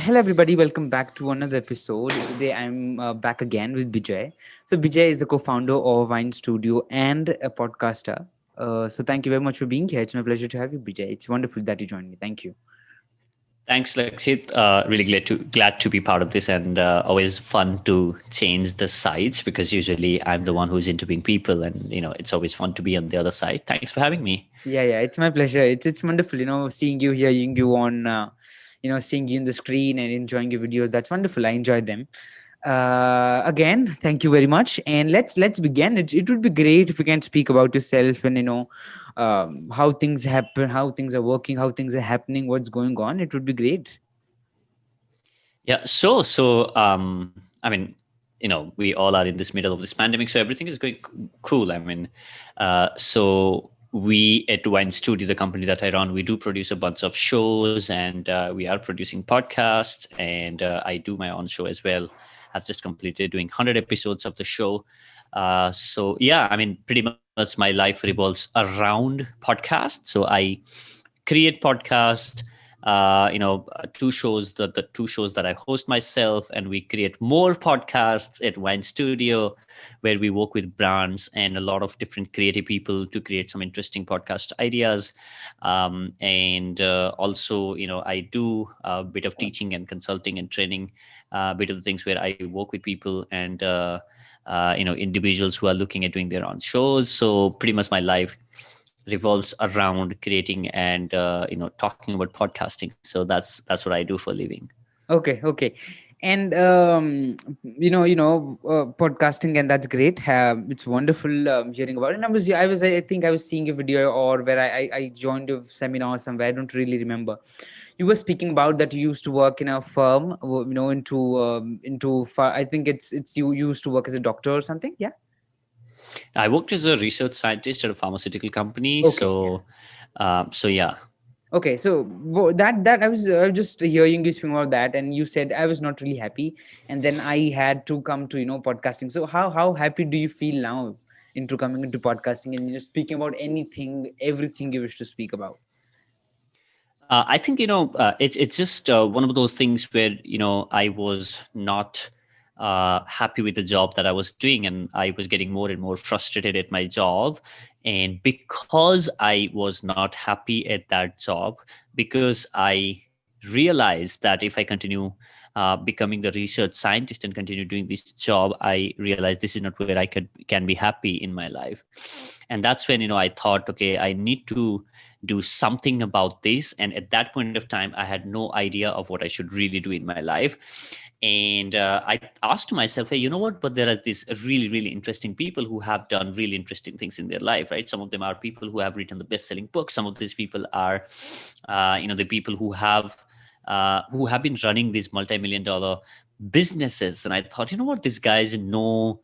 Hello, everybody. Welcome back to another episode. Today, I'm back again with Bijay. So, Bijay is the co-founder of WYN Studio and a podcaster. So, thank you very much for being here. It's my pleasure to have you, Bijay. It's wonderful that you joined me. Thank you. Thanks, Lakshit. Really glad to be part of this, and always fun to change the sides because usually I'm the one who's interviewing people, and it's always fun to be on the other side. Thanks for having me. Yeah. It's my pleasure. It's wonderful. Seeing you, hearing you on, seeing you in the screen and enjoying your videos. That's wonderful. I enjoy them. Again, thank you very much, and let's begin. It would be great if you can speak about yourself and how things happen, how things are working, how things are happening, what's going on. It would be great. Yeah. We all are in this middle of this pandemic, so everything is going cool. We at WYN Studio, the company that I run, we do produce a bunch of shows, and we are producing podcasts, and I do my own show as well. I've just completed doing 100 episodes of the show. Pretty much my life revolves around podcasts. So I create podcasts, two shows, the two shows that I host myself, and we create more podcasts at WYN Studio, where we work with brands and a lot of different creative people to create some interesting podcast ideas. And also, I do a bit of teaching and consulting and training, a bit of the things where I work with people and individuals who are looking at doing their own shows. So pretty much my life revolves around creating and talking about podcasting. So that's what I do for a living. Okay. And podcasting, and that's great. It's wonderful hearing about it. And I think I was seeing a video, or where I joined a seminar somewhere. I don't really remember. You were speaking about that you used to work in a firm, I think it's you used to work as a doctor or something. Yeah. I worked as a research scientist at a pharmaceutical company. Okay. So yeah. Okay, so that I was just hearing you speaking about that, and you said I was not really happy, and then I had to come to podcasting. So how happy do you feel now into coming into podcasting and speaking about anything, everything you wish to speak about? I think it's just one of those things where I was not happy with the job that I was doing, and I was getting more and more frustrated at my job. And because I was not happy at that job, because I realized that if I continue becoming the research scientist and continue doing this job, I realized this is not where I can be happy in my life. And that's when I thought, okay, I need to do something about this. And at that point of time, I had no idea of what I should really do in my life. And I asked myself, hey, you know what? But there are these really, really interesting people who have done really interesting things in their life, right? Some of them are people who have written the best-selling books. Some of these people are, the people who have been running these multi-million-dollar businesses. And I thought, you know what? These guys know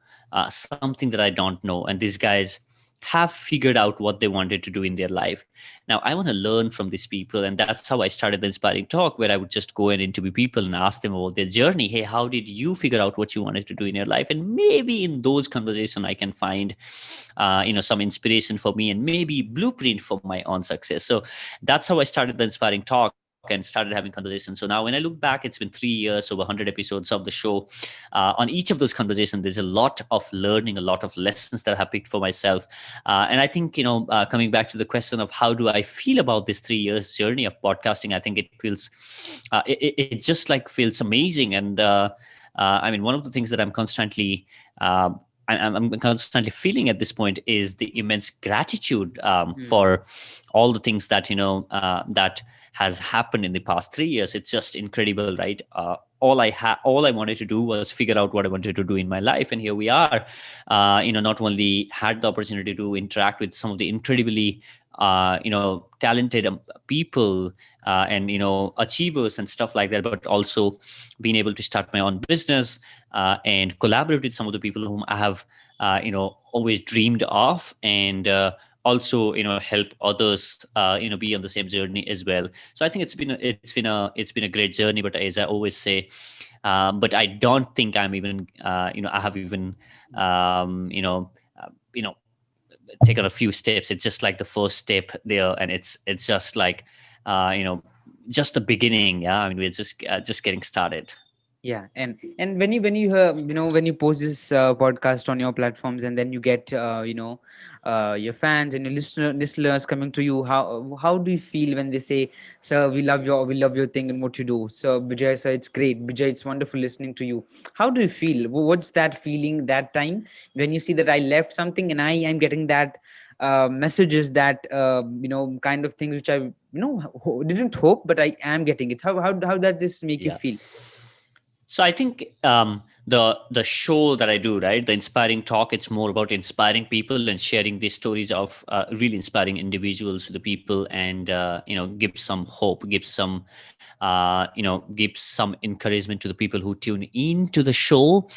something that I don't know, and these guys have figured out what they wanted to do in their life. Now, I want to learn from these people. And that's how I started the Inspiring Talk, where I would just go and interview people and ask them about their journey. Hey, how did you figure out what you wanted to do in your life? And maybe in those conversations, I can find, some inspiration for me and maybe blueprint for my own success. So that's how I started the Inspiring Talk and started having conversations. So now when I look back, it's been 3 years, over 100 episodes of the show. On each of those conversations, there's a lot of learning, a lot of lessons that I have picked for myself. And I think, coming back to the question of how do I feel about this 3 years journey of podcasting, I think it feels, it just like feels amazing. And one of the things that I'm constantly feeling at this point is the immense gratitude for all the things that that has happened in the past 3 years. It's just incredible, right? All I wanted to do was figure out what I wanted to do in my life, and here we are. Not only had the opportunity to interact with some of the incredibly talented people and achievers and stuff like that, but also being able to start my own business and collaborate with some of the people whom I have always dreamed of, and also help others be on the same journey as well. So I think it's been a great journey. But as I always say, but I don't think I'm even I have even taken a few steps. It's just like the first step there, and it's just like just the beginning. Yeah, I mean, we're just getting started. Yeah, and when you when you post this podcast on your platforms, and then you get your fans and your listeners coming to you, how do you feel when they say, "Sir, we love your thing and what you do." So Bijay, sir, it's great. Bijay, it's wonderful listening to you. How do you feel? What's that feeling that time when you see that I left something and I am getting that messages, that kind of things which I didn't hope, but I am getting it. How does this make you Yeah. feel? So I think the show that I do, right, the Inspiring Talk, it's more about inspiring people and sharing these stories of really inspiring individuals to the people, and give some hope, give some encouragement to the people who tune in to the show.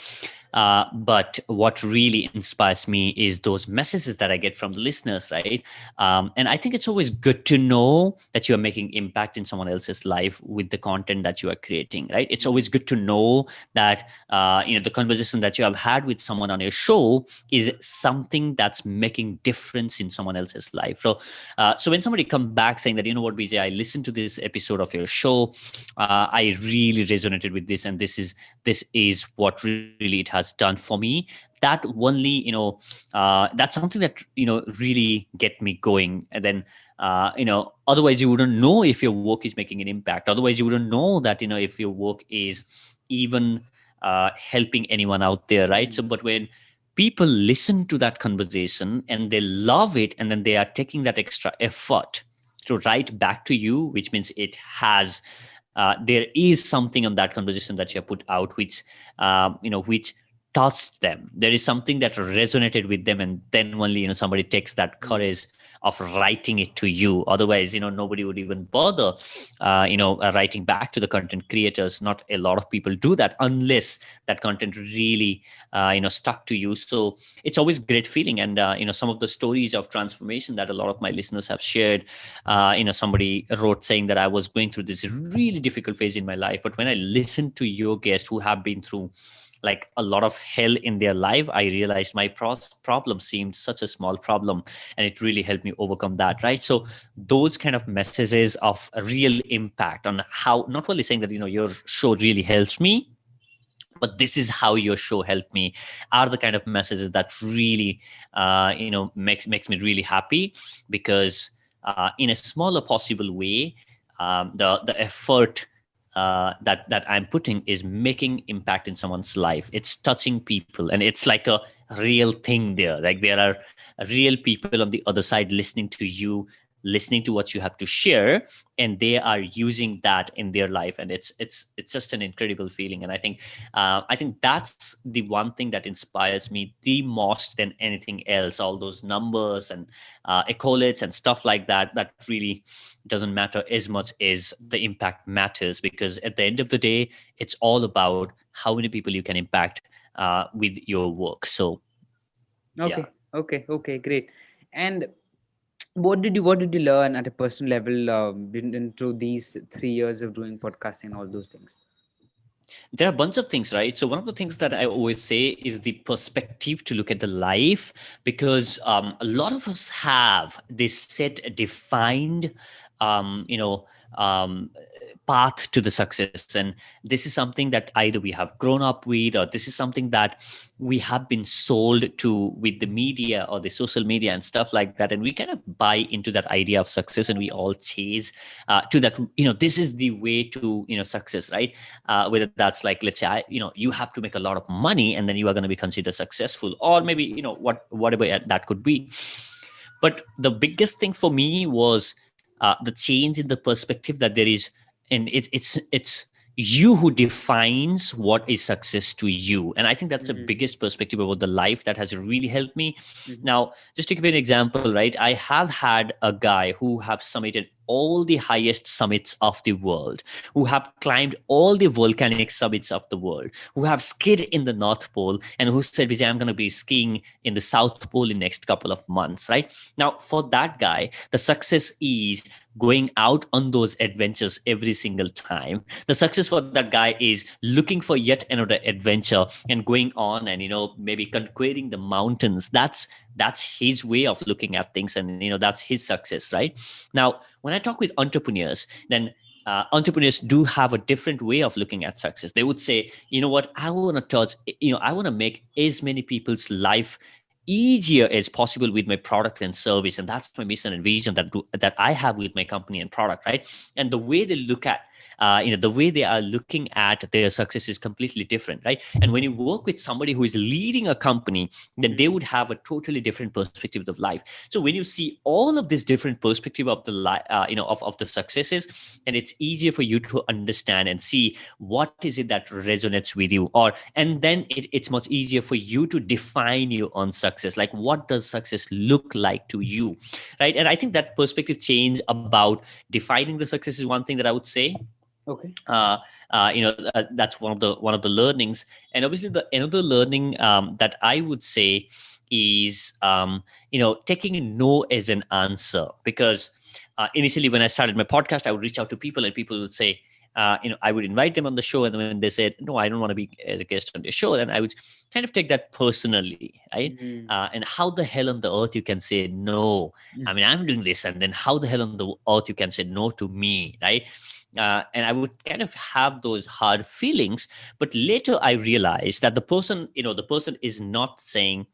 But what really inspires me is those messages that I get from the listeners, right? And I think it's always good to know that you are making impact in someone else's life with the content that you are creating, right? It's always good to know that the conversation that you have had with someone on your show is something that's making difference in someone else's life. So when somebody comes back saying that, you know what, BJ, I listened to this episode of your show, I really resonated with this, and this is what really it has done for me. That only, that's something that really get me going. And then otherwise you wouldn't know if your work is making an impact. Otherwise you wouldn't know that if your work is even helping anyone out there, right? So but when people listen to that conversation and they love it, and then they are taking that extra effort to write back to you, which means it has there is something on that conversation that you have put out which touched them. There is something that resonated with them, and then only somebody takes that courage of writing it to you. Otherwise, nobody would even bother writing back to the content creators. Not a lot of people do that unless that content really stuck to you. So it's always great feeling. And some of the stories of transformation that a lot of my listeners have shared, somebody wrote saying that I was going through this really difficult phase in my life, but when I listened to your guests who have been through like a lot of hell in their life, I realized my problem seemed such a small problem, and it really helped me overcome that, right? So those kind of messages of a real impact on how, not only saying that your show really helps me, but this is how your show helped me, are the kind of messages that really makes me really happy. Because in a smaller possible way, the effort that I'm putting is making impact in someone's life. It's touching people, and it's like a real thing there. Like there are real people on the other side listening to you, listening to what you have to share, and they are using that in their life, and it's just an incredible feeling. And I think that's the one thing that inspires me the most than anything else. All those numbers and accolades and stuff like that, that really doesn't matter as much as the impact matters, because at the end of the day, it's all about how many people you can impact with your work. So yeah. Okay, great. And what did you learn at a personal level through these 3 years of doing podcasting and all those things? There are a bunch of things, right? So one of the things that I always say is the perspective to look at the life, because a lot of us have this set defined um, you know um, path to the success. And this is something that either we have grown up with, or this is something that we have been sold to with the media or the social media and stuff like that. And we kind of buy into that idea of success, and we all chase to that. This is the way to success, right? Whether that's like, let's say, you have to make a lot of money, and then you are going to be considered successful, or maybe whatever that could be. But the biggest thing for me was the change in the perspective that there is, and it's you who defines what is success to you. And I think that's the biggest perspective about the life that has really helped me. Now, just to give you an example, right? I have had a guy who have summited all the highest summits of the world, who have climbed all the volcanic summits of the world, who have skied in the North Pole, and who said, Vijay, I'm going to be skiing in the South Pole in next couple of months, right? Now, for that guy, the success is going out on those adventures every single time. The success for that guy is looking for yet another adventure and going on and, maybe conquering the mountains. That's his way of looking at things, and that's his success, right? Now, when I talk with entrepreneurs, then entrepreneurs do have a different way of looking at success. They would say, you know what, I want to touch, I want to make as many people's life easier as possible with my product and service, and that's my mission and vision that I have with my company and product, right? And the way they look at the way they are looking at their success is completely different, right? And when you work with somebody who is leading a company, then they would have a totally different perspective of life. So when you see all of this different perspective of the of the successes, and it's easier for you to understand and see what is it that resonates with you, and then it's much easier for you to define your own success. Like, what does success look like to you, right? And I think that perspective change about defining the success is one thing that I would say. Okay. That's one of the learnings. And obviously the another learning that I would say is taking no as an answer. Because initially when I started my podcast, I would reach out to people and people would say, I would invite them on the show, and when they said, no, I don't want to be as a guest on your show, then I would kind of take that personally, right? And how the hell on the earth you can say no? I mean, I'm doing this, and then how the hell on the earth you can say no to me, right? And I would kind of have those hard feelings. But later I realized that the person is not saying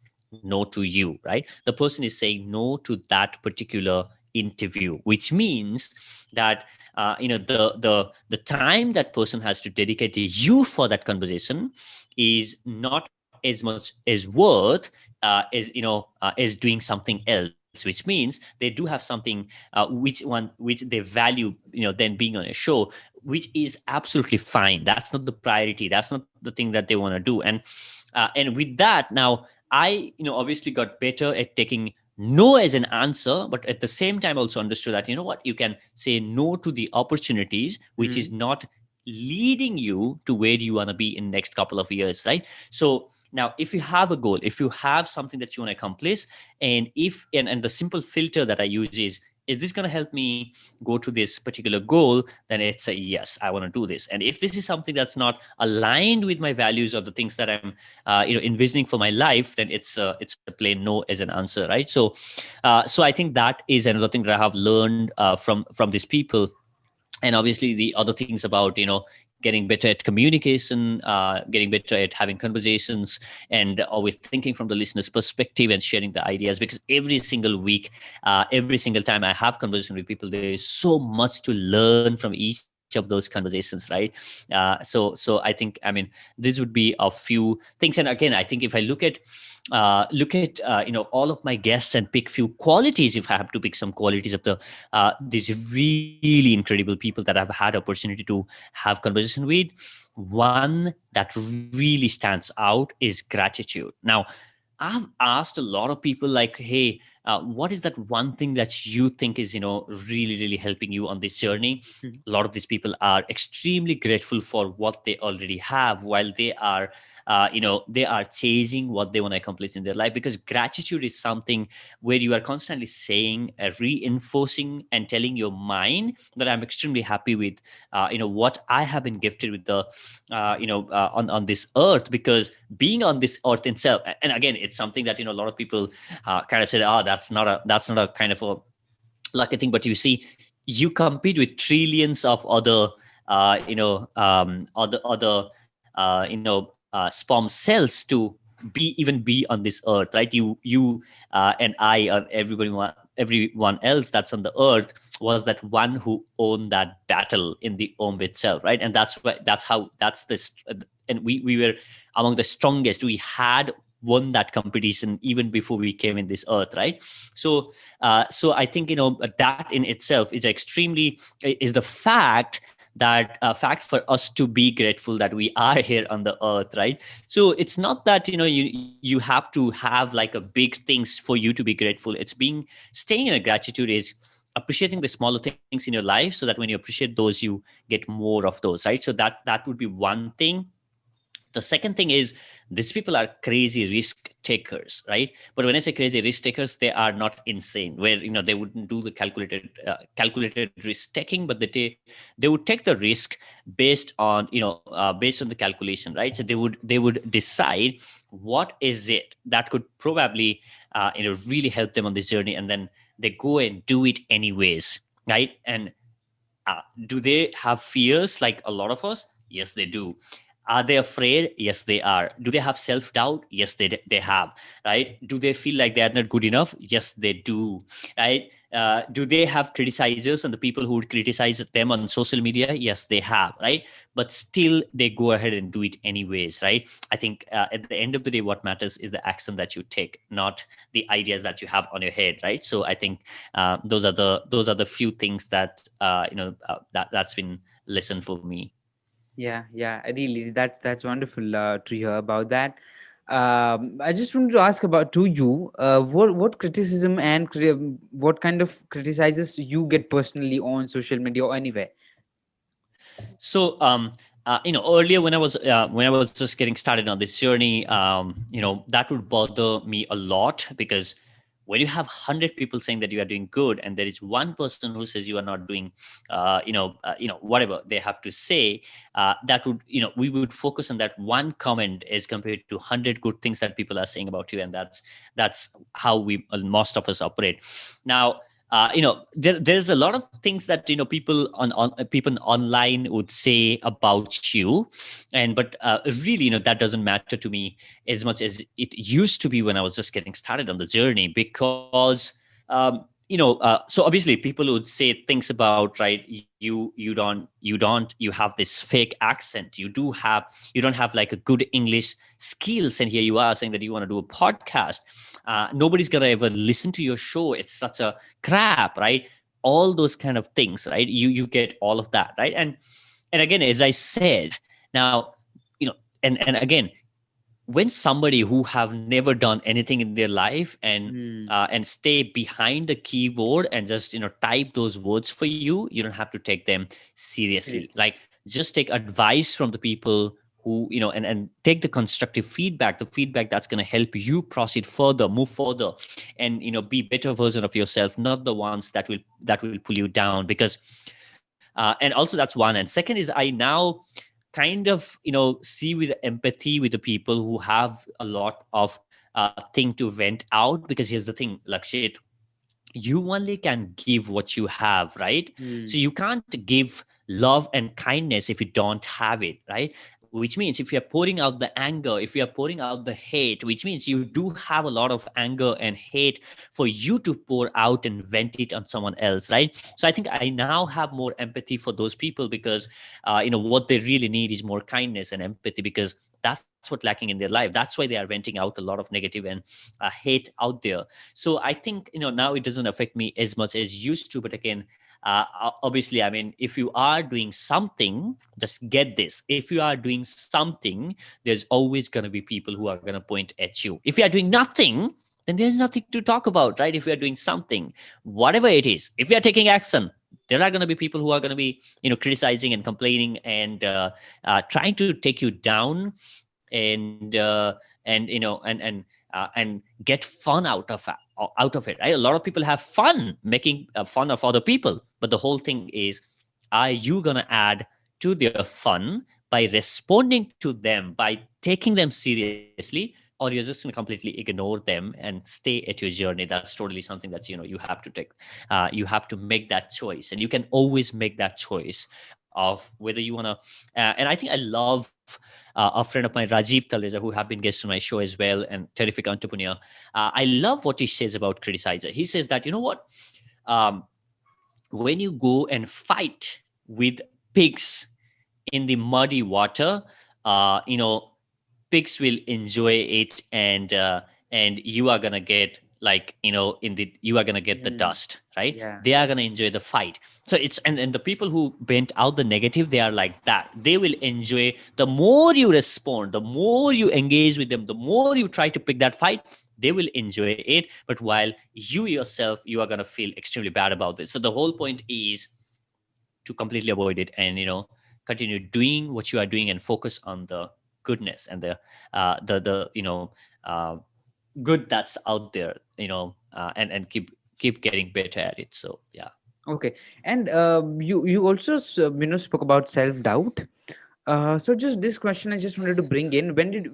no to you, right? The person is saying no to that particular interview, which means that the time that person has to dedicate to you for that conversation is not as much as worth as doing something else, which means they do have something which they value, then being on a show, which is absolutely fine. That's not the priority. That's not the thing that they want to do. And with that, now I obviously got better at taking no as an answer, but at the same time also understood that, you can say no to the opportunities which is not leading you to where you want to be in next couple of years, right? So now if you have a goal, if you have something that you want to accomplish, and the simple filter that I use is this going to help me go to this particular goal, then it's a yes, I want to do this. And if this is something that's not aligned with my values or the things that I'm envisioning for my life, then it's a plain no as an answer, right? So I think that is another thing that I have learned from these people. And obviously the other things about getting better at communication, getting better at having conversations, and always thinking from the listener's perspective and sharing the ideas. Because every single week, every single time I have conversation with people, there is so much to learn from each of those conversations, right? So I think, this would be a few things. And again, I think if I look at all of my guests and pick few qualities, if I have to pick some qualities of these really incredible people that I've had opportunity to have conversation with, one that really stands out is gratitude. Now, I've asked a lot of people, like, hey, what is that one thing that you think is, really, really helping you on this journey? A lot of these people are extremely grateful for what they already have, while they are chasing what they want to accomplish in their life. Because gratitude is something where you are constantly saying, reinforcing and telling your mind that I'm extremely happy with what I have been gifted with on this earth. Because being on this earth itself, and again, it's something that a lot of people kind of said, that's not a kind of a lucky thing. But you see, you compete with trillions of other sperm cells to be on this earth, right? You and I, or everyone else that's on the earth, was that one who owned that battle in the womb itself, right? And and we were among the strongest. We had won that competition even before we came in this earth, right? So I think that in itself is the fact for us to be grateful that we are here on the earth, right? So it's not that you have to have like a big things for you to be grateful. It's staying in a gratitude is appreciating the smaller things in your life, so that when you appreciate those, you get more of those, right? So that would be one thing. The second thing is, these people are crazy risk takers, right? But when I say crazy risk takers, they are not insane, where they wouldn't do the calculated risk taking, but they would take the risk based on the calculation, right? So they would decide what is it that could probably really help them on this journey, and then they go and do it anyways, right? And Do they have fears like a lot of us? Yes, they do. Are they afraid? Yes, they are. Do they have self-doubt? Yes, they have. Right? Do they feel like they are not good enough? Yes, they do. Right? Do they have criticizers and the people who would criticize them on social media? Yes, they have. Right? But still, they go ahead and do it anyways. Right? I think at the end of the day, what matters is the action that you take, not the ideas that you have on your head. Right? So I think those are the few things that that's been lesson for me. Yeah, really, that's wonderful to hear about that. I just wanted to ask about to you, what criticism and what kind of criticizes you get personally on social media or anywhere? So earlier when I was just getting started on this journey, that would bother me a lot, because when you have 100 people saying that you are doing good and there is one person who says you are not doing whatever they have to say, that would, we would focus on that one comment as compared to 100 good things that people are saying about you. And that's how we most of us operate now. There's a lot of things that people people online would say about you, and but really, that doesn't matter to me as much as it used to be when I was just getting started on the journey. Because so obviously people would say things about, right, you have this fake accent, you don't have like a good English skills, and here you are saying that you want to do a podcast. Nobody's gonna ever listen to your show, it's such a crap, right? All those kind of things, right? You get all of that, right? And again, as I said, now, and again, when somebody who have never done anything in their life and stay behind the keyboard and just type those words for you, you don't have to take them seriously. Seriously. Like, just take advice from the people who and take the constructive feedback, the feedback that's going to help you proceed further, move further, and be better version of yourself, not the ones that will pull you down. Because and also, that's one. And second is, I now kind of see with empathy with the people who have a lot of thing to vent out. Because here's the thing, Lakshit, you only can give what you have, right? So you can't give love and kindness if you don't have it, right? Which means if you're pouring out the anger, if you're pouring out the hate, which means you do have a lot of anger and hate for you to pour out and vent it on someone else, right? So I think I now have more empathy for those people, because what they really need is more kindness and empathy, because that's what's lacking in their life. That's why they are venting out a lot of negative and hate out there. So I think now it doesn't affect me as much as used to. But again, obviously, I mean, if you are doing something, just get this: if you are doing something, there's always going to be people who are going to point at you. If you are doing nothing, then there's nothing to talk about, right? If you are doing something, whatever it is, if you are taking action, there are going to be people who are going to be criticizing and complaining and trying to take you down, and get fun out of it, right? A lot of people have fun making fun of other people, but the whole thing is, are you going to add to their fun by responding to them, by taking them seriously, or you're just going to completely ignore them and stay at your journey? That's totally something that you have to take. You have to make that choice, and you can always make that choice of whether you want to. And I think I love a friend of mine, Rajiv Taleja, who have been guests on my show as well, and terrific entrepreneur. I love what he says about criticizer. He says that, what, um, when you go and fight with pigs in the muddy water, pigs will enjoy it, and you are gonna get, like, you are gonna get the dust, right? Yeah. They are gonna enjoy the fight. So it's, and the people who bent out the negative, they are like that. They will enjoy, the more you respond, the more you engage with them, the more you try to pick that fight, they will enjoy it. But while you yourself, you are gonna feel extremely bad about this. So the whole point is to completely avoid it, and continue doing what you are doing, and focus on the goodness and the good that's out there, and keep getting better at it. So yeah. Okay. And you also spoke about self doubt. So just this question I just wanted to bring in: when did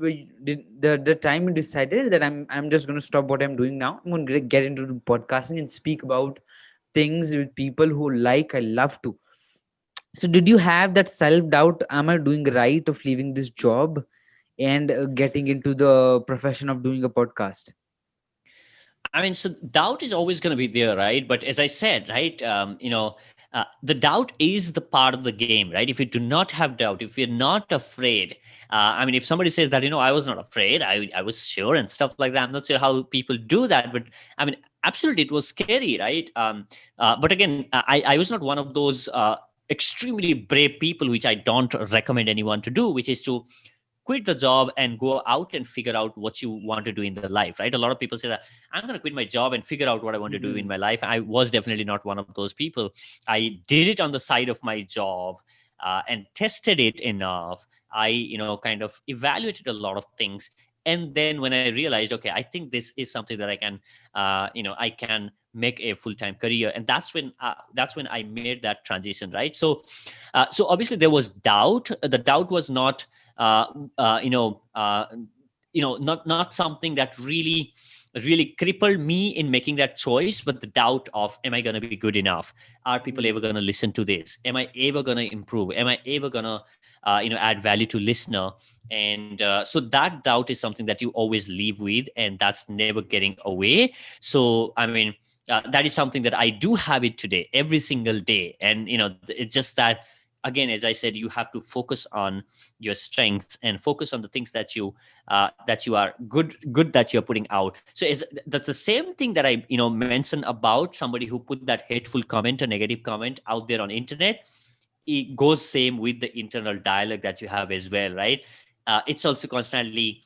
the time you decided that I'm just going to stop what I'm doing now? I'm going to get into podcasting and speak about things with people who I love to. So did you have that self doubt? Am I doing right of leaving this job and getting into the profession of doing a podcast? I mean, so doubt is always going to be there, right? But as I said, right, the doubt is the part of the game, right? If you do not have doubt, if you're not afraid, I mean, if somebody says that, I was not afraid, I was sure and stuff like that. I'm not sure how people do that, but I mean, absolutely, it was scary, right? But again, I was not one of those extremely brave people, which I don't recommend anyone to do, which is to quit the job and go out and figure out what you want to do in the life, right? A lot of people say that I'm going to quit my job and figure out what I want to do in my life. I was definitely not one of those people. I did it on the side of my job, and tested it enough. I kind of evaluated a lot of things, and then when I realized, okay, I think this is something that I can I can make a full-time career, and that's when I made that transition, right? So obviously there was doubt. The doubt was not uh, uh, you know, uh, not something that really crippled me in making that choice, but the doubt of, am I going to be good enough? Are people ever going to listen to this? Am I ever going to improve? Am I ever going to add value to listener? And so that doubt is something that you always live with, and that's never getting away. So I mean, that is something that I do have it today, every single day. And it's just that, again, as I said, you have to focus on your strengths and focus on the things that you are good that you're putting out. So is that's the same thing that I mentioned about somebody who put that hateful comment or negative comment out there on internet. It goes same with the internal dialogue that you have as well, right? It's also constantly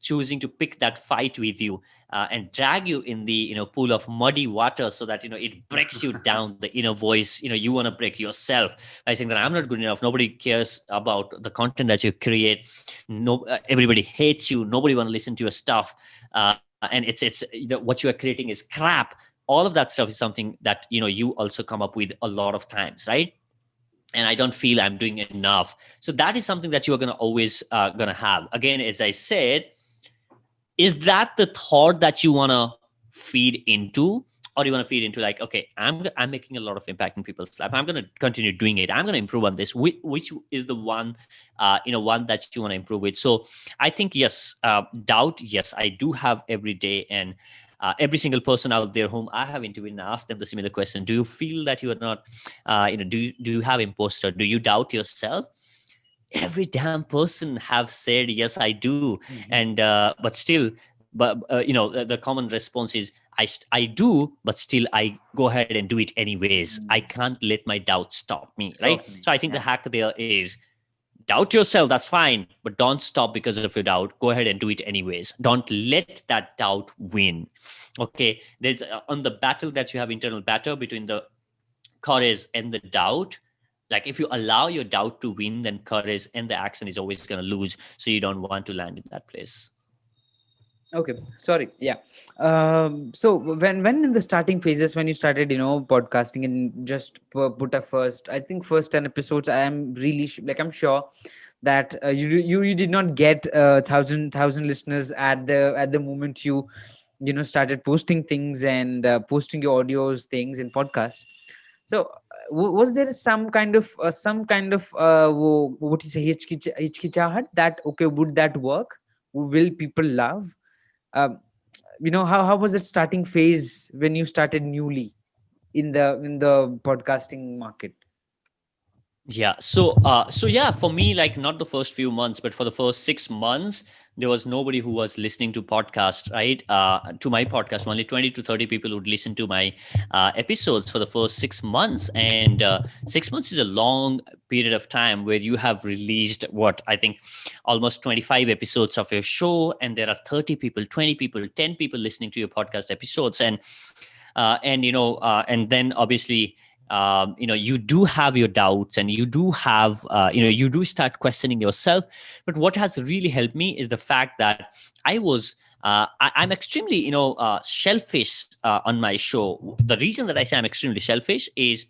choosing to pick that fight with you, and drag you in the pool of muddy water, so that it breaks you down, the inner voice. You want to break yourself by saying that I'm not good enough, nobody cares about the content that you create, no, everybody hates you, nobody want to listen to your stuff, and what you are creating is crap. All of that stuff is something that you also come up with a lot of times, right? And I don't feel I'm doing enough. So that is something that you are going to always going to have. Again, as I said, is that the thought that you want to feed into, or you want to feed into like, okay, I'm making a lot of impact in people's life, I'm going to continue doing it, I'm going to improve on this, which is the one one that you want to improve with? So I think, yes, doubt, yes, I do have every day. And every single person out there whom I have interviewed and asked them the similar question: do you feel that you are not do you have imposter, do you doubt yourself? Every damn person have said, yes, I do. And but still, but the common response is, I do, but still I go ahead and do it anyways. I can't let my doubt stop me, right? So I think the hack there is, doubt yourself, that's fine, but don't stop because of your doubt. Go ahead and do it anyways. Don't let that doubt win. Okay, there's on the battle that you have, internal battle between the courage and the doubt. Like, if you allow your doubt to win, then courage and the action is always going to lose. So you don't want to land in that place. Okay, sorry. Yeah. So when in the starting phases, when you started, podcasting and just put a first, I think first 10 episodes, I am really like, I'm sure that you did not get thousand listeners at the moment you started posting things and posting your audios things in podcast. So was there some kind of what you say, hichkichahat, that okay, would that work, will people love? um, how was it starting phase when you started newly in the podcasting market? Yeah. So yeah, for me, like, not the first few months, but for the first 6 months, there was nobody who was listening to podcast, right? To my podcast, only 20 to 30 people would listen to my episodes for the first 6 months. And 6 months is a long period of time where you have released, what I think, almost 25 episodes of your show, and there are 30 people, 20 people, 10 people listening to your podcast episodes. And then obviously, you do have your doubts, and you do have you do start questioning yourself. But what has really helped me is the fact that I'm extremely selfish on my show. The reason that I say I'm extremely selfish is,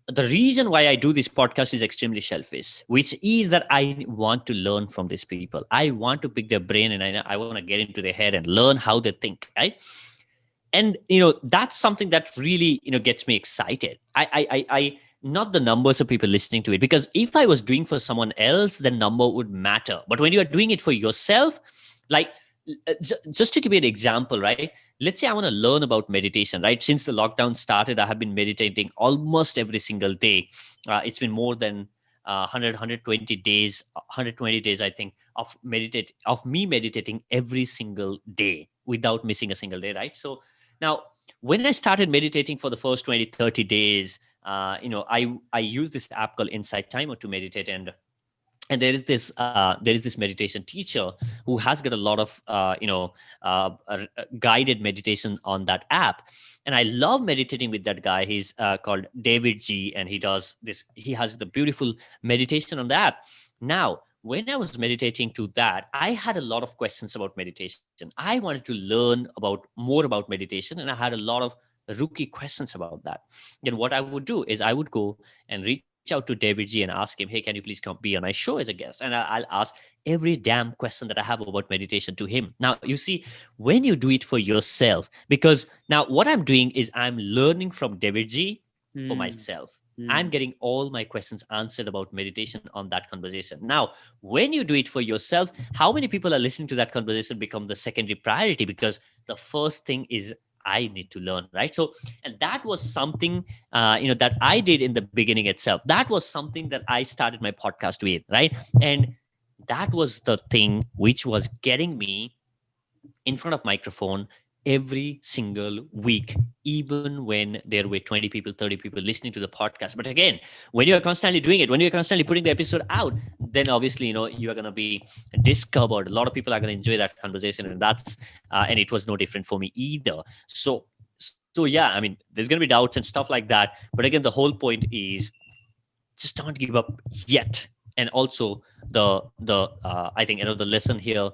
the reason why I do this podcast is extremely selfish, which is that I want to learn from these people. I want to pick their brain, and I want to get into their head and learn how they think, right? And that's something that really gets me excited. not the numbers of people listening to it. Because if I was doing for someone else, the number would matter. But when you are doing it for yourself, like, just to give you an example, right? Let's say I want to learn about meditation, right? Since the lockdown started, I have been meditating almost every single day. It's been more than 120 days, 120 days, I think, of me meditating every single day without missing a single day, right? So now, when I started meditating for the first 20, 30 days, I use this app called Insight Timer to meditate, and there is this meditation teacher who has got a lot of guided meditation on that app, and I love meditating with that guy. He's called David G, and he has the beautiful meditation on the app. Now, when I was meditating to that, I had a lot of questions about meditation. I wanted to learn about more about meditation, and I had a lot of rookie questions about that. Then what I would do is I would go and reach out to David G and ask him, hey, can you please come be on my show as a guest? And I'll ask every damn question that I have about meditation to him. Now, you see, when you do it for yourself, because now what I'm doing is I'm learning from David G for myself. I'm getting all my questions answered about meditation on that conversation. Now, when you do it for yourself, how many people are listening to that conversation become the secondary priority, because the first thing is I need to learn, right? So, and that was something, that I did in the beginning itself. That was something that I started my podcast with, right? And that was the thing which was getting me in front of microphone every single week, even when there were 20 people, 30 people listening to the podcast. But again, when you're constantly doing it, when you're constantly putting the episode out, then obviously, you are going to be discovered. A lot of people are going to enjoy that conversation. And it was no different for me either. So yeah, I mean, there's going to be doubts and stuff like that. But again, the whole point is just don't give up yet. And also I think, the lesson here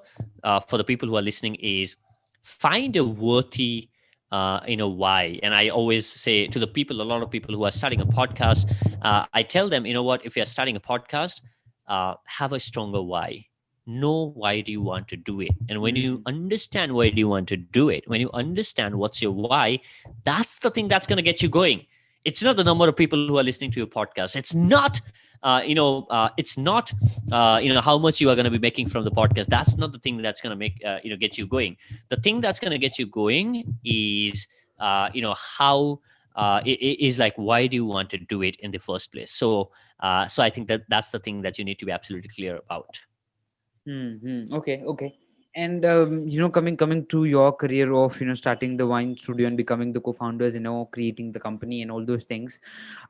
for the people who are listening is find a worthy why. And I always say to a lot of people who are starting a podcast, I tell them, if you're starting a podcast, have a stronger why. Know why do you want to do it. And when you understand why do you want to do it, when you understand what's your why, that's the thing that's going to get you going. It's not the number of people who are listening to your podcast. It's not how much you are going to be making from the podcast. That's not the thing that's going to make get you going. The thing that's going to get you going is how is like, why do you want to do it in the first place? So I think that's the thing that you need to be absolutely clear about. Okay. And coming to your career of starting the WYN Studio and becoming the co-founders, creating the company and all those things,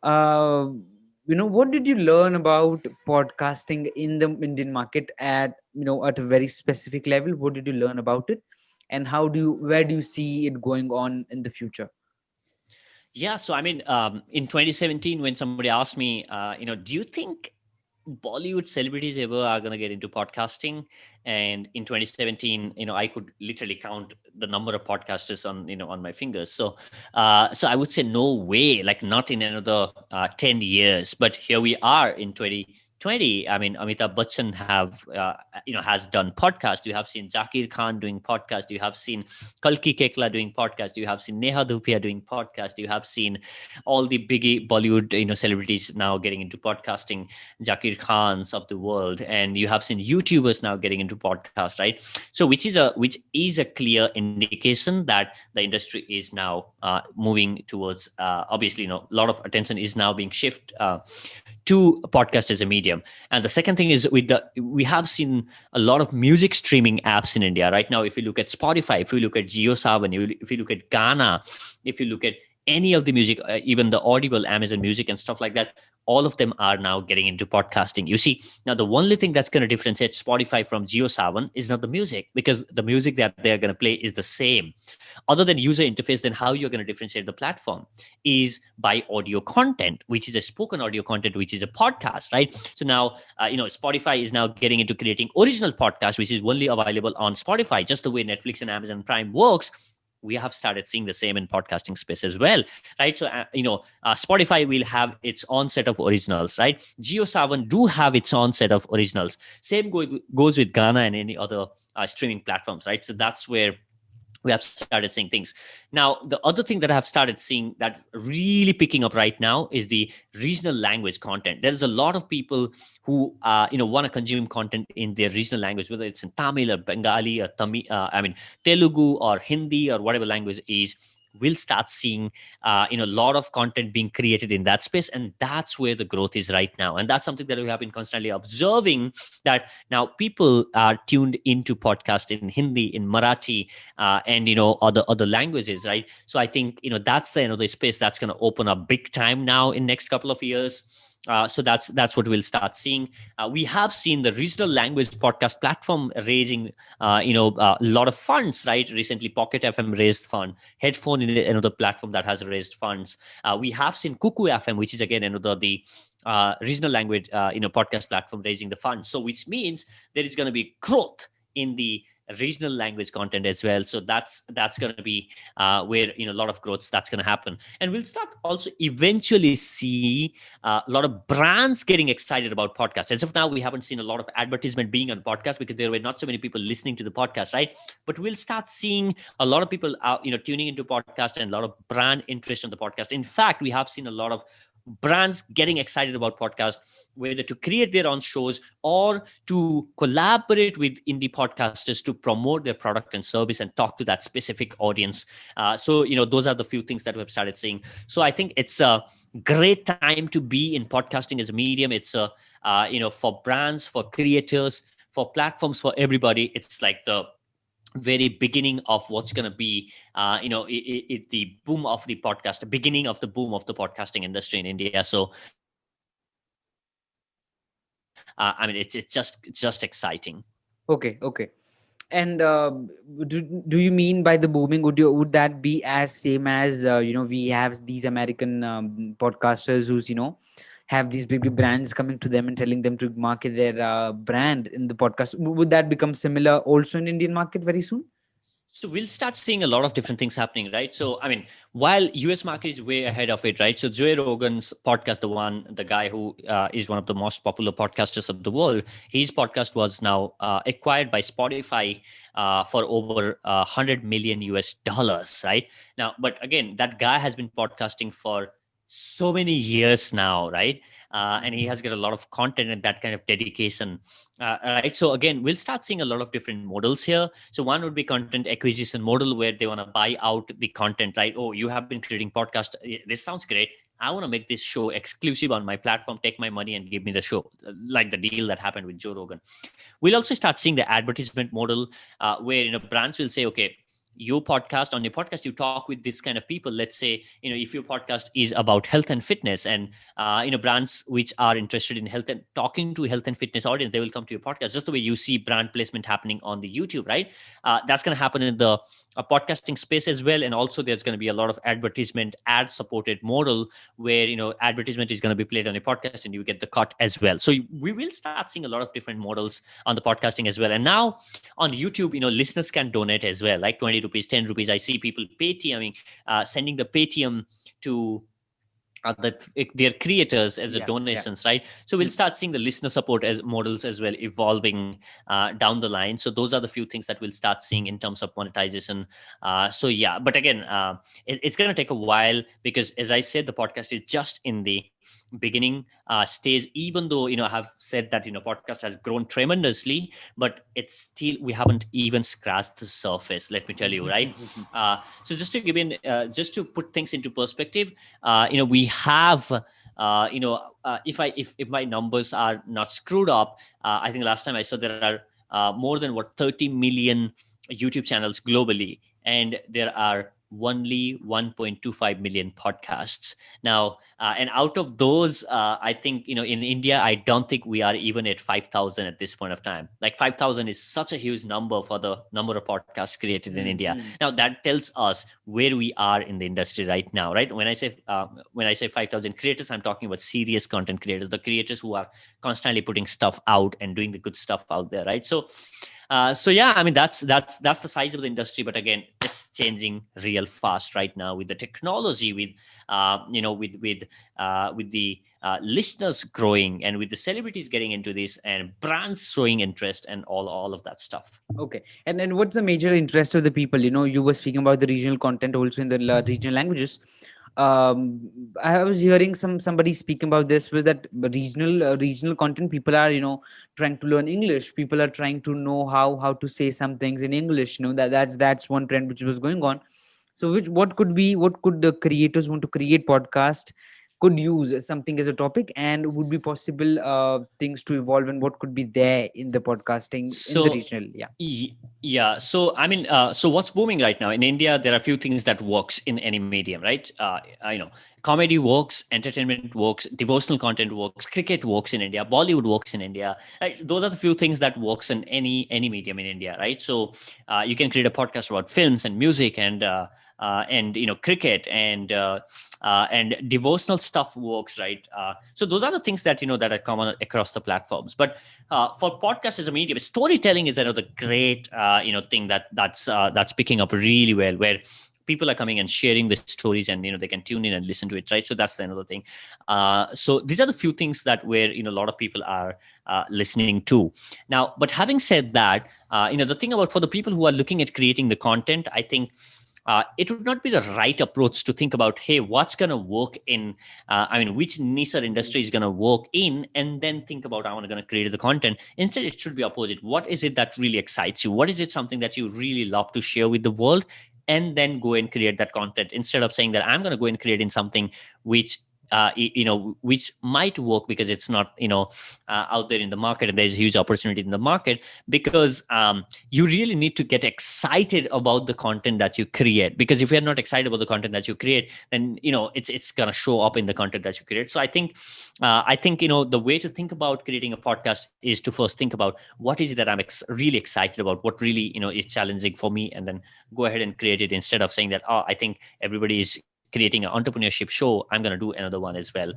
what did you learn about podcasting in the Indian market at a very specific level? What did you learn about it, and where do you see it going on in the future? Yeah, so I mean, in 2017, when somebody asked me, do you think Bollywood celebrities ever are going to get into podcasting? And in 2017, I could literally count the number of podcasters on my fingers. So I would say no way, like not in another 10 years. But here we are in 2020. I mean, Amitabh Bachchan has done podcast. You have seen Zakir Khan doing podcast. You have seen Kalki Kekla doing podcast. You have seen Neha Dhupia doing podcast. You have seen all the biggie Bollywood celebrities now getting into podcasting, Zakir Khans of the world, and you have seen YouTubers now getting into podcast, right? So which is a clear indication that the industry is now moving towards obviously a lot of attention is now being shifted to podcast as a medium. And the second thing is we have seen a lot of music streaming apps in India right now. If you look at Spotify, if you look at JioSaavn, if you look at Ghana, if you look at any of the music, even the Audible, Amazon Music and stuff like that, all of them are now getting into podcasting. You see, now the only thing that's going to differentiate Spotify from JioSaavn is not the music, because the music that they're going to play is the same. Other than user interface, then how you're going to differentiate the platform is by audio content, which is a spoken audio content, which is a podcast, right? So now, Spotify is now getting into creating original podcasts, which is only available on Spotify, just the way Netflix and Amazon Prime works. We have started seeing the same in podcasting space as well, right? So, Spotify will have its own set of originals, right? JioSaavn do have its own set of originals. Same goes with Ghana and any other streaming platforms, right? So that's where we have started seeing things. Now, the other thing that I have started seeing that's really picking up right now is the regional language content. There's a lot of people who want to consume content in their regional language, whether it's in Tamil or Bengali or Telugu or Hindi or whatever language is. We'll start seeing a lot of content being created in that space, and that's where the growth is right now. And that's something that we have been constantly observing, that now people are tuned into podcast in Hindi, in Marathi, and other languages, right? So I think that's the space that's going to open up big time now in next couple of years. So that's what we'll start seeing. We have seen the regional language podcast platform raising a lot of funds, right? Recently Pocket FM raised fund, Headphone in another platform that has raised funds. We have seen Kuku FM, which is again another the regional language podcast platform raising the funds. So which means there is going to be growth in the regional language content as well. So that's going to be where a lot of growth that's going to happen. And we'll start also eventually see a lot of brands getting excited about podcasts. As of now, we haven't seen a lot of advertisement being on podcast because there were not so many people listening to the podcast, right? But we'll start seeing a lot of people tuning into podcast and a lot of brand interest in the podcast. In fact, we have seen a lot of brands getting excited about podcasts, whether to create their own shows or to collaborate with indie podcasters to promote their product and service and talk to that specific audience. So those are the few things that we've started seeing. So I think it's a great time to be in podcasting as a medium. It's for brands, for creators, for platforms, for everybody. It's like the very beginning of what's going to be the boom of the podcast, the beginning of the boom of the podcasting industry in India. So it's just exciting. Okay. And do you mean by the booming, would that be as same as we have these American podcasters who's have these big brands coming to them and telling them to market their brand in the podcast? Would that become similar also in Indian market very soon? So we'll start seeing a lot of different things happening, right? So, while US market is way ahead of it, right? So Joe Rogan's podcast, the guy who is one of the most popular podcasters of the world, his podcast was now acquired by Spotify for over $100 million US, right? Now, but again, that guy has been podcasting for so many years now, right? And he has got a lot of content and that kind of dedication, right? So again, we'll start seeing a lot of different models here. So one would be content acquisition model, where they want to buy out the content, right? Oh, you have been creating podcast. This sounds great. I want to make this show exclusive on my platform, take my money and give me the show, like the deal that happened with Joe Rogan. We'll also start seeing the advertisement model, where brands will say, okay, on your podcast you talk with this kind of people. Let's say if your podcast is about health and fitness, and brands which are interested in health and talking to health and fitness audience, they will come to your podcast, just the way you see brand placement happening on the YouTube, right? That's going to happen in the podcasting space as well. And also there's going to be a lot of advertisement ad supported model, where advertisement is going to be played on a podcast and you get the cut as well. So we will start seeing a lot of different models on the podcasting as well. And now on YouTube, listeners can donate as well, like 20 rupees, 10 rupees. I see people Paytm, sending the Paytm to their creators as a donations, right? So we'll start seeing the listener support as models as well evolving down the line. So those are the few things that we'll start seeing in terms of monetization. But again, it's going to take a while, because as I said, the podcast is just in the beginning stage, even though I have said that podcast has grown tremendously, but it's still, we haven't even scratched the surface, let me tell you, right? So just to give in just to put things into perspective, we have if my numbers are not screwed up, I think last time I saw there are more than 30 million YouTube channels globally, and there are only 1.25 million podcasts now, and out of those, I think in India, I don't think we are even at 5,000 at this point of time. Like 5,000 is such a huge number for the number of podcasts created in India. Now that tells us where we are in the industry right now, right? When I say 5,000 creators, I'm talking about serious content creators, the creators who are constantly putting stuff out and doing the good stuff out there, right? So that's the size of the industry. But again, it's changing real fast right now with the technology, with the listeners growing, and with the celebrities getting into this, and brands showing interest, and all of that stuff. Okay. And then what's the major interest of the people? You were speaking about the regional content also in the regional languages. I was hearing somebody speaking about this, was that regional content, people are trying to learn English. People are trying to know how to say some things in English. That's one trend which was going on. So what could the creators want to create podcast could use something as a topic, and would be possible things to evolve, and what could be there in the podcasting in the So regional? Yeah. yeah, so I mean, so what's booming right now in India? There are a few things that works in any medium, right? Comedy works, entertainment works, devotional content works, cricket works in India, Bollywood works in India. Right? Those are the few things that works in any medium in India, right? So you can create a podcast about films and music and cricket and devotional stuff works, right? So those are the things that that are common across the platforms. But for podcast as a medium, storytelling is another great thing that's picking up really well, where people are coming and sharing the stories, and they can tune in and listen to it, right? So that's another thing. So these are the few things that where a lot of people are listening to now. But having said that, the thing about for the people who are looking at creating the content, I think it would not be the right approach to think about, hey, what's going to work in, which niche or industry is going to work in, and then think about, I'm going to create the content. Instead, it should be opposite. What is it that really excites you? What is it something that you really love to share with the world? And then go and create that content, instead of saying that I'm going to go and create in something which which might work because it's not out there in the market, and there's a huge opportunity in the market. Because you really need to get excited about the content that you create, because if you're not excited about the content that you create, then it's going to show up in the content that you create. So I think the way to think about creating a podcast is to first think about what is it that I'm really excited about, what really is challenging for me, and then go ahead and create it, instead of saying that, oh, I think everybody is creating an entrepreneurship show, I'm going to do another one as well,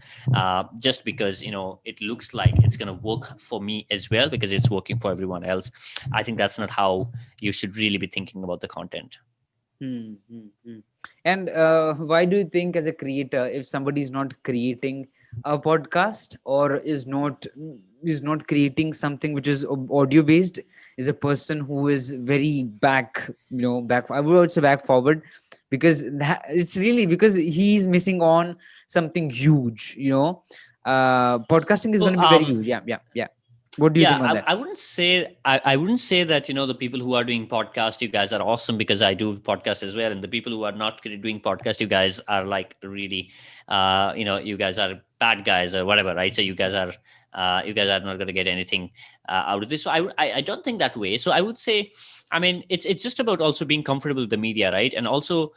just because it looks like it's going to work for me as well, because it's working for everyone else. I think that's not how you should really be thinking about the content. And why do you think, as a creator, if somebody is not creating a podcast, or is not creating something which is audio based, is a person who is very back, I would also back forward, because it's really because he's missing on something huge. Podcasting is So, going to be very huge. Yeah. What do you think on that? I wouldn't say I wouldn't say that the people who are doing podcast, you guys are awesome, because I do podcast as well, and the people who are not doing podcast, you guys are like really, you guys are bad guys or whatever, right? So you guys are not going to get anything out of this. So I don't think that way. So I would say, I mean, it's just about also being comfortable with the media, right? And also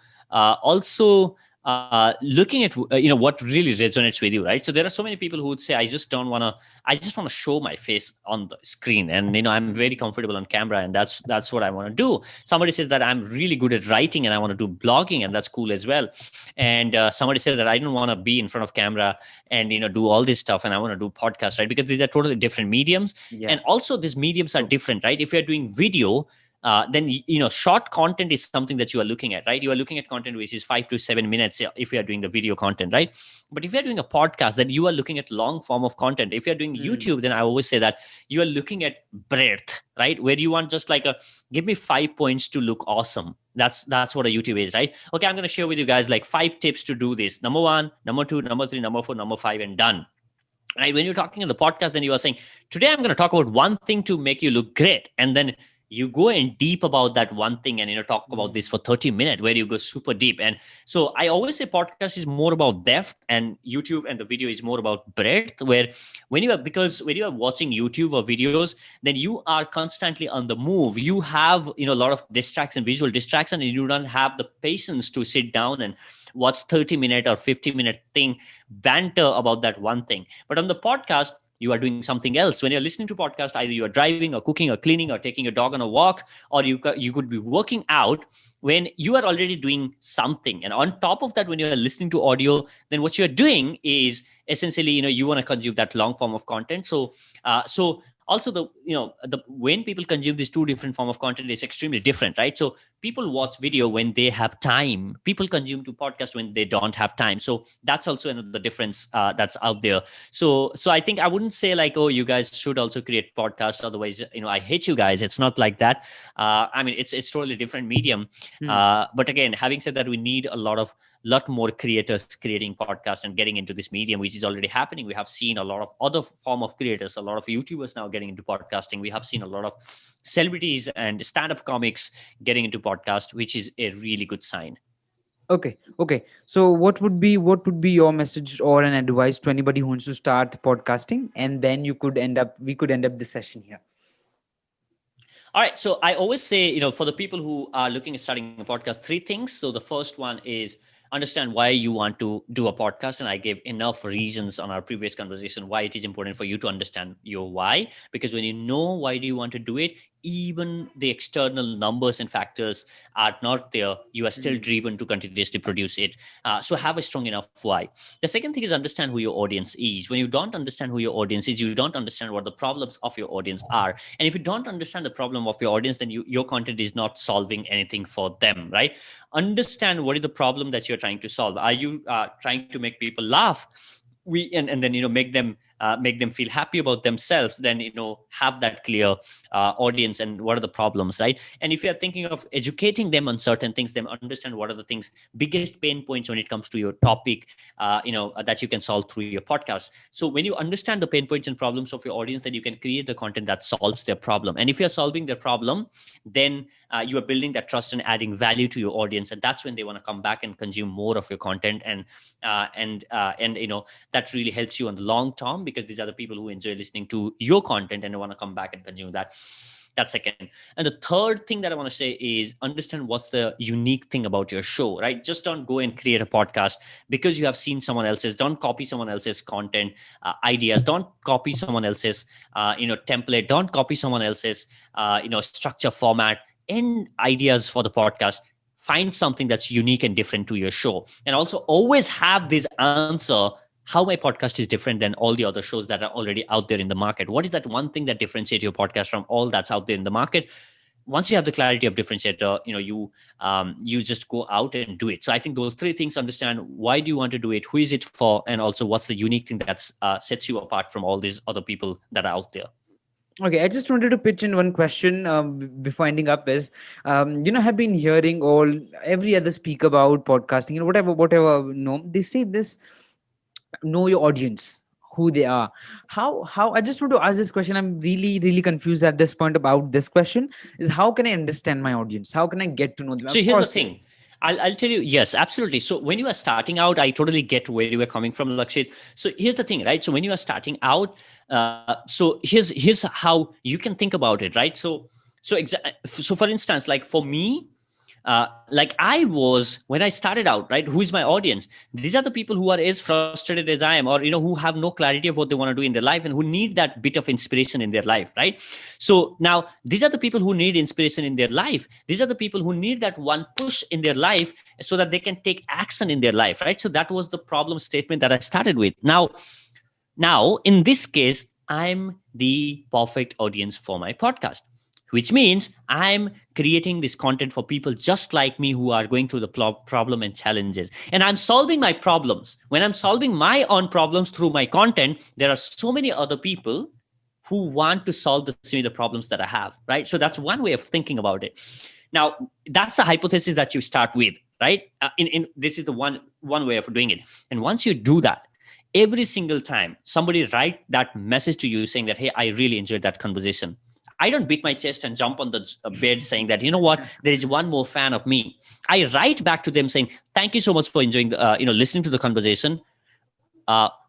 looking at what really resonates with you, right? So there are so many people who would say, I just want to show my face on the screen, and I'm very comfortable on camera, and that's what I want to do. Somebody says that I'm really good at writing and I want to do blogging, and that's cool as well. And somebody said that I don't want to be in front of camera and do all this stuff, and I want to do podcasts, right? Because these are totally different mediums. Yeah. And also these mediums are different, right? If you're doing video, then short content is something that you are looking at, right? You are looking at content which is 5 to 7 minutes if you are doing the video content, right? But if you're doing a podcast, then you are looking at long form of content. If you're doing YouTube, then I always say that you are looking at breadth, right? Where you want just like give me 5 points to look awesome. That's what a YouTube is, right? Okay, I'm going to share with you guys like 5 tips to do this. Number 1, number 2, number 3, number 4, number 5, and done. Right? When you're talking in the podcast, then you are saying, today I'm going to talk about one thing to make you look great. And then you go in deep about that one thing and talk about this for 30 minutes, where you go super deep. And so I always say podcast is more about depth, and YouTube and the video is more about breadth, where when you are watching YouTube or videos, then you are constantly on the move. You have a lot of distraction, visual distraction, and you don't have the patience to sit down and watch 30-minute or 50-minute thing banter about that one thing. But on the podcast, you are doing something else. When you're listening to podcast, either you are driving or cooking or cleaning or taking your dog on a walk, or you could be working out, when you are already doing something. And on top of that, when you're listening to audio, then what you're doing is essentially, you want to consume that long form of content. So Also, when people consume these two different form of content is extremely different, right? So people watch video when they have time. People consume to podcast when they don't have time. So that's also another difference that's out there. So I think I wouldn't say like, oh, you guys should also create podcast, otherwise I hate you guys. It's not like that. I mean, it's totally different medium. But again, having said that, we need a lot more creators creating podcast and getting into this medium, which is already happening. We have seen a lot of other form of creators, a lot of YouTubers now getting into podcasting. We have seen a lot of celebrities and stand-up comics getting into podcast, which is a really good sign. Okay. So what would be your message or an advice to anybody who wants to start podcasting? And then we could end up this session here. All right. So I always say, for the people who are looking at starting a podcast, 3 things. So the first one is understand why you want to do a podcast. And I gave enough reasons on our previous conversation why it is important for you to understand your why. Because when you know why do you want to do it, even the external numbers and factors are not there, you are still driven to continuously produce it. So have a strong enough why. The second thing is understand who your audience is. When you don't understand who your audience is, you don't understand what the problems of your audience are. And if you don't understand the problem of your audience, then your content is not solving anything for them, right? Understand what is the problem that you're trying to solve. Are you trying to make people laugh? And then make them feel happy about themselves, then have that clear audience and what are the problems, right? And if you're thinking of educating them on certain things, then understand what are the things, biggest pain points when it comes to your topic, that you can solve through your podcast. So when you understand the pain points and problems of your audience, then you can create the content that solves their problem. And if you're solving their problem, then you are building that trust and adding value to your audience, and that's when they want to come back and consume more of your content. And that really helps you on the long term, because these are the people who enjoy listening to your content and they want to come back and consume that. That's second. And the third thing that I want to say is understand what's the unique thing about your show, right? Just don't go and create a podcast because you have seen someone else's. Don't copy someone else's content ideas. Don't copy someone else's template. Don't copy someone else's structure, format, and ideas for the podcast. Find something that's unique and different to your show. And also always have this answer, how my podcast is different than all the other shows that are already out there in the market. What is that one thing that differentiates your podcast from all that's out there in the market? Once you have the clarity of differentiator, you just go out and do it. So I think those 3 things: understand why do you want to do it, who is it for, and also what's the unique thing that sets you apart from all these other people that are out there. Okay, I just wanted to pitch in one question before ending up is, have been hearing every other speak about podcasting and whatever, they say this, know your audience, who they are. How I just want to ask this question. I'm really, really confused at this point about this question is, how can I understand my audience? How can I get to know them? So here's the thing. I'll tell you, yes, absolutely. So when you are starting out, I totally get where you were coming from, Lakshit. So here's the thing, right? So when you are starting out, so here's how you can think about it, right? So for instance, like for me, like I was when I started out, right? Who is my audience? These are the people who are as frustrated as I am, or who have no clarity of what they want to do in their life and who need that bit of inspiration in their life, right? So now these are the people who need inspiration in their life. These are the people who need that one push in their life so that they can take action in their life, right? So that was the problem statement that I started with. Now in this case, I'm the perfect audience for my podcast, which means I'm creating this content for people just like me who are going through the problem and challenges. And I'm solving my problems. When I'm solving my own problems through my content, there are so many other people who want to solve the similar problems that I have, right? So that's one way of thinking about it. Now, that's the hypothesis that you start with, right? This is the one way of doing it. And once you do that, every single time somebody write that message to you saying that, hey, I really enjoyed that conversation, I don't beat my chest and jump on the bed saying that, you know what, there is one more fan of me. I write back to them saying, thank you so much for enjoying listening to the conversation.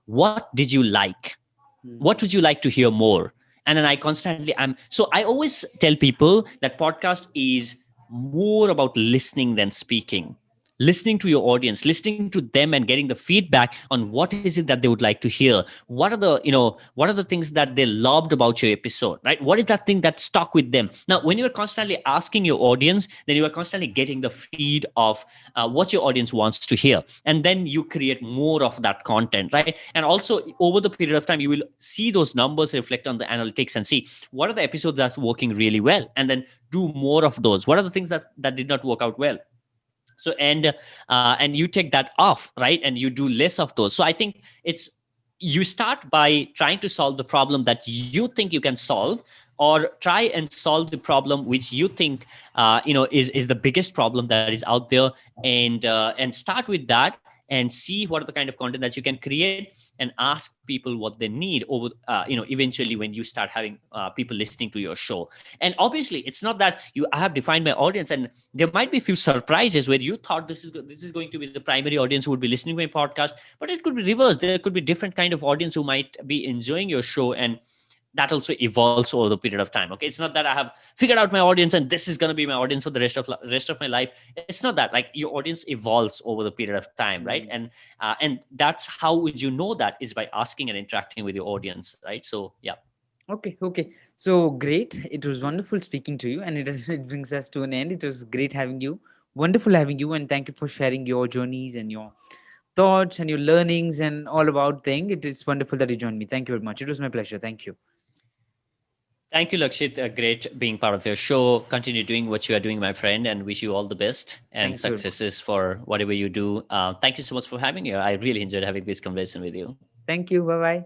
What did you like? What would you like to hear more? And then I constantly so I always tell people that podcast is more about listening than speaking. listening to your audience, listening to them and getting the feedback on what is it that they would like to hear. What are the things that they loved about your episode, right? What is that thing that stuck with them? Now, when you are constantly asking your audience, then you are constantly getting the feed of what your audience wants to hear. And then you create more of that content, right? And also over the period of time, you will see those numbers reflect on the analytics and see what are the episodes that's working really well, and then do more of those. What are the things that did not work out well? So and you take that off, right? And you do less of those. So I think it's, you start by trying to solve the problem that you think you can solve, or try and solve the problem which you think is the biggest problem that is out there, and start with that, and see what are the kind of content that you can create, and ask people what they need over eventually when you start having people listening to your show. And obviously it's not that I have defined my audience, and there might be a few surprises where you thought this is going to be the primary audience who would be listening to my podcast, but it could be reversed. There could be different kind of audience who might be enjoying your show, and that also evolves over the period of time. Okay, it's not that I have figured out my audience and this is going to be my audience for the rest of my life. It's not that. Like, your audience evolves over the period of time, right? And that's how would you know that, is by asking and interacting with your audience, right? So yeah. Okay. So great. It was wonderful speaking to you, and it brings us to an end. It was great having you. Wonderful having you, and thank you for sharing your journeys and your thoughts and your learnings and all about thing. It is wonderful that you joined me. Thank you very much. It was my pleasure. Thank you. Thank you, Lakshit. Great being part of your show. Continue doing what you are doing, my friend, and wish you all the best and successes for whatever you do. Thank you so much for having me. I really enjoyed having this conversation with you. Thank you. Bye-bye.